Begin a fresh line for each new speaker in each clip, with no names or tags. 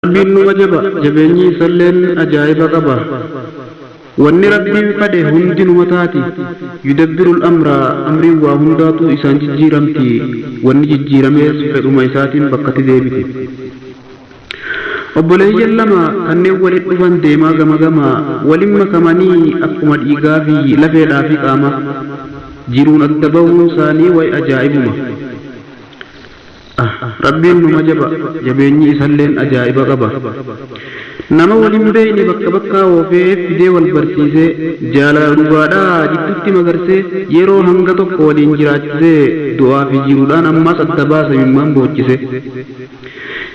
ربي نوجب جبيني سلين أجائب قبا واني ربي قد هند نمتاتي يدبر الأمر أمري وهنداتو إسان جيرمتي واني جيرميس فإما إسات بقت ديبتي obboleeyyan lama kanneen walitti dhufan deemaa gama gama waliin makamanii akkuma dhiigaa fi lafeedhaa fi qaama jiruun adda bahuun isaanii way ajaa'ibuma. Rabbiin numa jaba jabeenyi isalleen ajaa'iba qaba. Nama waliin beeyne bakka bakkaa oofee fidee wal barsiisee jaalala dhugaadhaa jidduutti magarsee yeroo hanga tokko waliin jiraachisee du'aa fi jiruudhaan ammas adda baasa mimmaan boochise.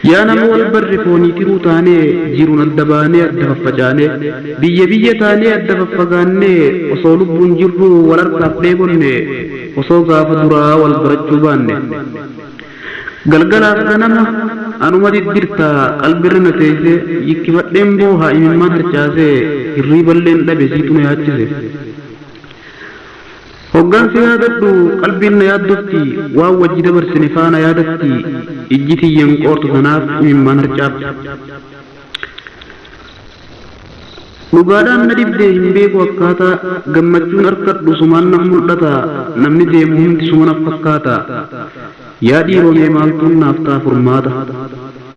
yaa nama wal barre foonii tiruu taanee jiruun adda baanee adda faffacaanee biyya taanee adda faffagaannee osoo lubbuun jirru wal harkaaf dheebonne osoo gaafa duraa wal barachuu baanne galgalaaf ganama anuma diddirtaa qalbirra na teessee yikkifadheen boohaa imimmaan harcaasee hirriiballeen dhabe siitu na yaachise. hoggansi yaadadhu qalbiin na yaaddofti waan wajji dabarsine faana yaadatti ijji tiyyan qoortu sanaaf imimmaan harcaafti. dhugaadhaan na dhibdee hin beeku akkaataa gammachuun harkadhu sumaan naaf mul'ata namni deemu hundi suma naaf fakkaata yaa dhiiromee maaltuun naaf ta'a furmaata.